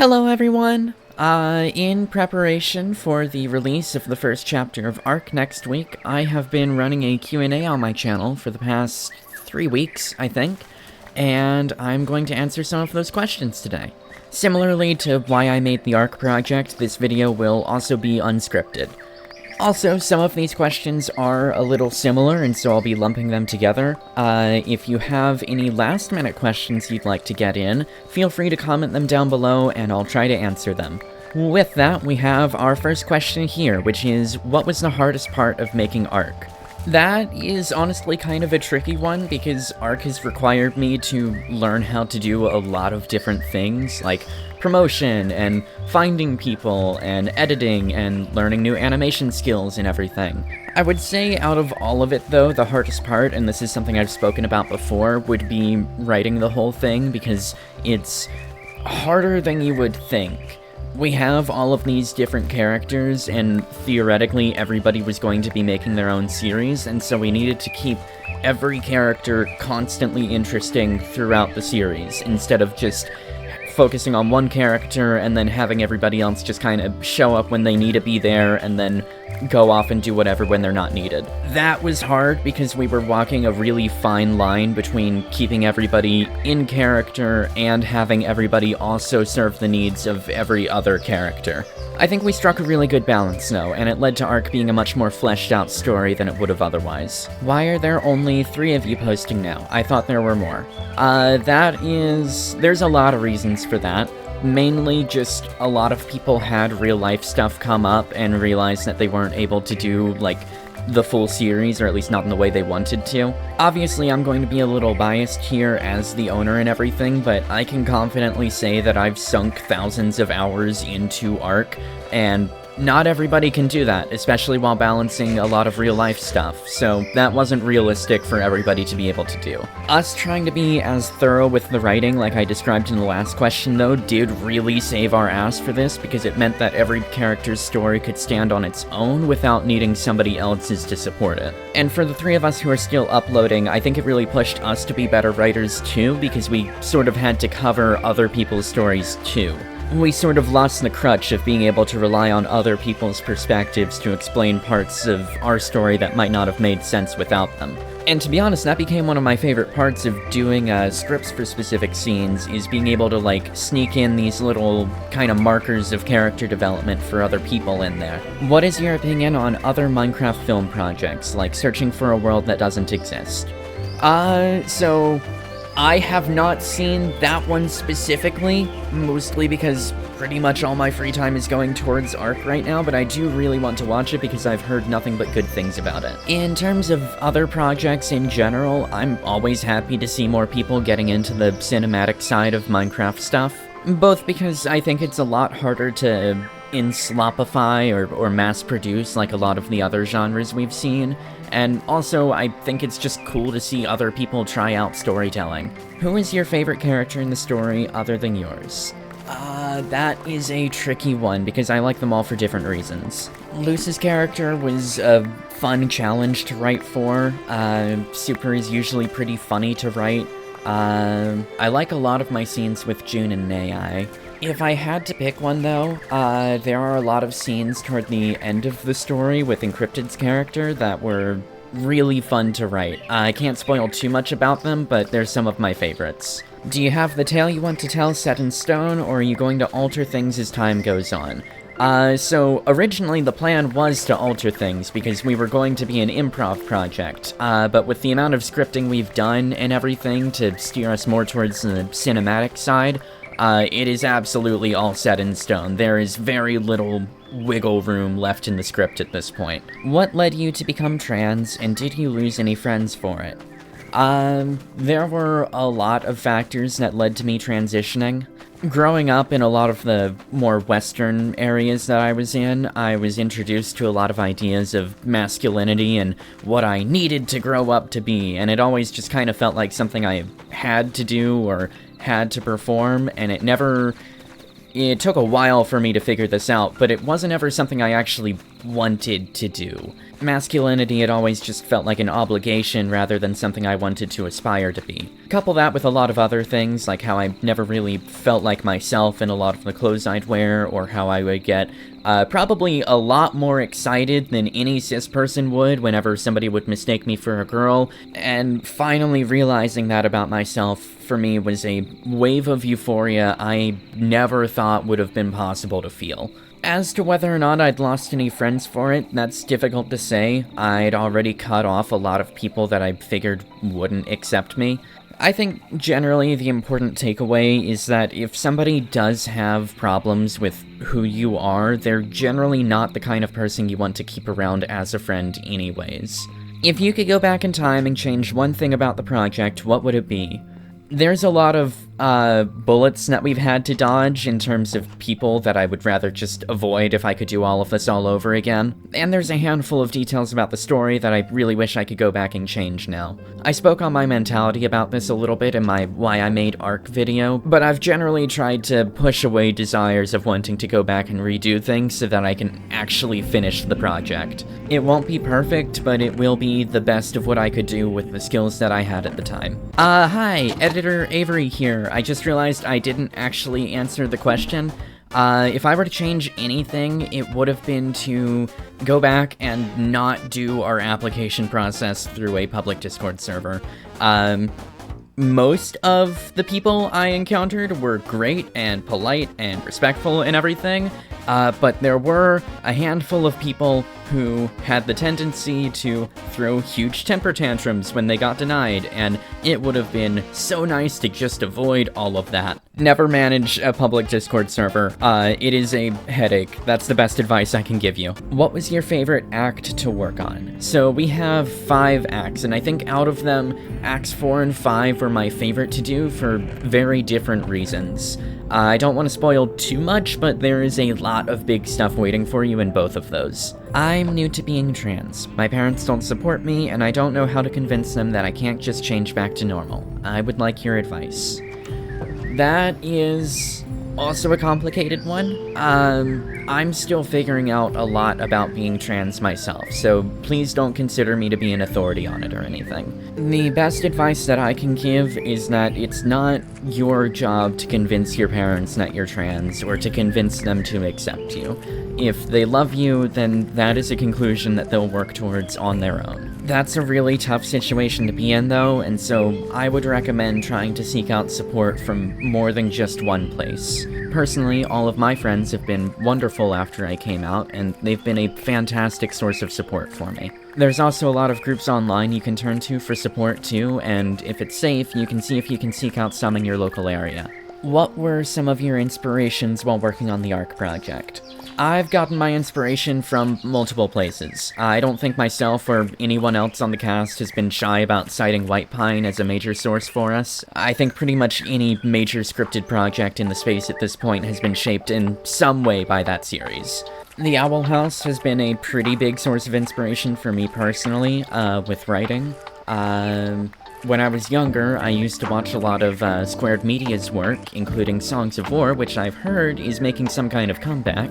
Hello everyone! In preparation for the release of the first chapter of ARC next week, I have been running a Q&A on my channel for the past 3 weeks, I think, and I'm going to answer some of those questions today. Similarly to why I made the ARC project, this video will also be unscripted. Also, some of these questions are a little similar, and so I'll be lumping them together. If you have any last-minute questions you'd like to get in, feel free to comment them down below, and I'll try to answer them. With that, we have our first question here, which is, what was the hardest part of making ARC? That is honestly kind of a tricky one, because ARC has required me to learn how to do a lot of different things, like promotion, and finding people, and editing, and learning new animation skills and everything. I would say out of all of it though, the hardest part, and this is something I've spoken about before, would be writing the whole thing, because it's harder than you would think. We have all of these different characters, and theoretically everybody was going to be making their own series, and so we needed to keep every character constantly interesting throughout the series, instead of just focusing on one character and then having everybody else just kind of show up when they need to be there and then go off and do whatever when they're not needed. That was hard because we were walking a really fine line between keeping everybody in character and having everybody also serve the needs of every other character. I think we struck a really good balance though, and it led to ARC being a much more fleshed out story than it would have otherwise. Why are there only 3 of you posting now? I thought there were more. There's a lot of reasons for that. Mainly just a lot of people had real life stuff come up and realized that they weren't able to do, like, the full series, or at least not in the way they wanted to. Obviously, I'm going to be a little biased here as the owner and everything, but I can confidently say that I've sunk thousands of hours into ARC, and not everybody can do that, especially while balancing a lot of real-life stuff, so that wasn't realistic for everybody to be able to do. Us trying to be as thorough with the writing, like I described in the last question though, did really save our ass for this, because it meant that every character's story could stand on its own without needing somebody else's to support it. And for the 3 of us who are still uploading, I think it really pushed us to be better writers too, because we sort of had to cover other people's stories too. We sort of lost the crutch of being able to rely on other people's perspectives to explain parts of our story that might not have made sense without them. And to be honest, that became one of my favorite parts of doing scripts for specific scenes, is being able to, like, sneak in these little kind of markers of character development for other people in there. What is your opinion on other Minecraft film projects, like searching for a world that doesn't exist? So I have not seen that one specifically, mostly because pretty much all my free time is going towards ARC right now, but I do really want to watch it because I've heard nothing but good things about it. In terms of other projects in general, I'm always happy to see more people getting into the cinematic side of Minecraft stuff, both because I think it's a lot harder to enslopify or mass-produce like a lot of the other genres we've seen, and also I think it's just cool to see other people try out storytelling. Who is your favorite character in the story other than yours? That is a tricky one, because I like them all for different reasons. Luce's character was a fun challenge to write for. Super is usually pretty funny to write. I like a lot of my scenes with June and Nei. If I had to pick one though, there are a lot of scenes toward the end of the story with Encrypted's character that were really fun to write. I can't spoil too much about them, but they're some of my favorites. Do you have the tale you want to tell set in stone, or are you going to alter things as time goes on? So originally the plan was to alter things because we were going to be an improv project, but with the amount of scripting we've done and everything to steer us more towards the cinematic side, it is absolutely all set in stone. There is very little wiggle room left in the script at this point. What led you to become trans, and did you lose any friends for it? There were a lot of factors that led to me transitioning. Growing up in a lot of the more Western areas that I was introduced to a lot of ideas of masculinity and what I needed to grow up to be, and it always just kind of felt like something I had to do or had to perform, and it never It took a while for me to figure this out, but it wasn't ever something I actually wanted to do. Masculinity had always just felt like an obligation rather than something I wanted to aspire to be. Couple that with a lot of other things, like how I never really felt like myself in a lot of the clothes I'd wear, or how I would get probably a lot more excited than any cis person would whenever somebody would mistake me for a girl, and finally realizing that about myself for me was a wave of euphoria I never thought would have been possible to feel. As to whether or not I'd lost any friends for it, that's difficult to say. I'd already cut off a lot of people that I figured wouldn't accept me. I think generally the important takeaway is that if somebody does have problems with who you are, they're generally not the kind of person you want to keep around as a friend anyways. If you could go back in time and change one thing about the project, what would it be? There's a lot of bullets that we've had to dodge in terms of people that I would rather just avoid if I could do all of this all over again. And there's a handful of details about the story that I really wish I could go back and change now. I spoke on my mentality about this a little bit in my Why I Made Arc video, but I've generally tried to push away desires of wanting to go back and redo things so that I can actually finish the project. It won't be perfect, but it will be the best of what I could do with the skills that I had at the time. Hi, Editor Avery here. I just realized I didn't actually answer the question. If I were to change anything, it would have been to go back and not do our application process through a public Discord server. Most of the people I encountered were great and polite and respectful and everything, but there were a handful of people who had the tendency to throw huge temper tantrums when they got denied, and it would have been so nice to just avoid all of that. Never manage a public Discord server. It is a headache. That's the best advice I can give you. What was your favorite act to work on? So we have 5 acts, and I think out of them, acts 4 and 5 were my favorite to do for very different reasons. I don't want to spoil too much, but there is a lot of big stuff waiting for you in both of those. I'm new to being trans. My parents don't support me, and I don't know how to convince them that I can't just change back to normal. I would like your advice. That is also a complicated one. I'm still figuring out a lot about being trans myself, so please don't consider me to be an authority on it or anything. The best advice that I can give is that it's not your job to convince your parents that you're trans, or to convince them to accept you. If they love you, then that is a conclusion that they'll work towards on their own. That's a really tough situation to be in, though, and so I would recommend trying to seek out support from more than just one place. Personally, all of my friends have been wonderful after I came out, and they've been a fantastic source of support for me. There's also a lot of groups online you can turn to for support too, and if it's safe, you can see if you can seek out some in your local area. What were some of your inspirations while working on the ARC project? I've gotten my inspiration from multiple places. I don't think myself or anyone else on the cast has been shy about citing Whitepine as a major source for us. I think pretty much any major scripted project in the space at this point has been shaped in some way by that series. The Owl House has been a pretty big source of inspiration for me personally, with writing. When I was younger, I used to watch a lot of Squared Media's work, including Songs of War, which I've heard is making some kind of comeback.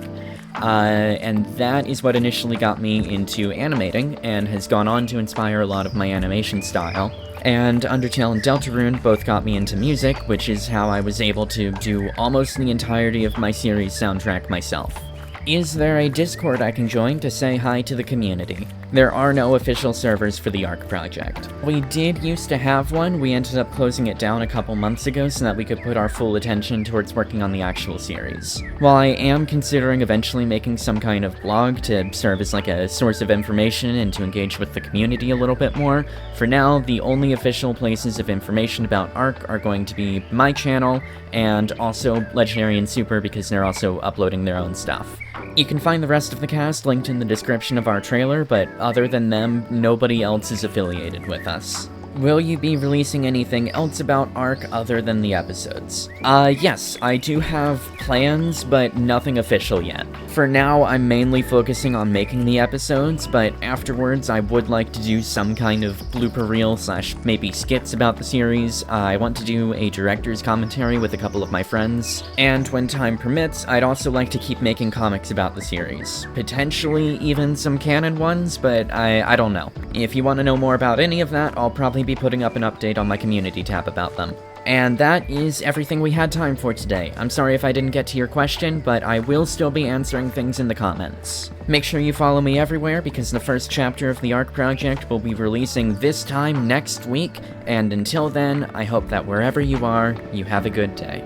And that is what initially got me into animating, and has gone on to inspire a lot of my animation style. And Undertale and Deltarune both got me into music, which is how I was able to do almost the entirety of my series soundtrack myself. Is there a Discord I can join to say hi to the community? There are no official servers for the ARC project. We did used to have one. We ended up closing it down a couple months ago so that we could put our full attention towards working on the actual series. While I am considering eventually making some kind of blog to serve as like a source of information and to engage with the community a little bit more, for now, the only official places of information about ARC are going to be my channel and also Legendary and Super, because they're also uploading their own stuff. You can find the rest of the cast linked in the description of our trailer, but other than them, nobody else is affiliated with us. Will you be releasing anything else about ARC other than the episodes? Yes, I do have plans, but nothing official yet. For now, I'm mainly focusing on making the episodes, but afterwards I would like to do some kind of blooper reel / maybe skits about the series. I want to do a director's commentary with a couple of my friends, and when time permits, I'd also like to keep making comics about the series. Potentially even some canon ones, but I don't know. If you want to know more about any of that, I'll probably be putting up an update on my community tab about them. And that is everything we had time for today. I'm sorry if I didn't get to your question, but I will still be answering things in the comments. Make sure you follow me everywhere, because the first chapter of the ARC project will be releasing this time next week, and until then, I hope that wherever you are, you have a good day.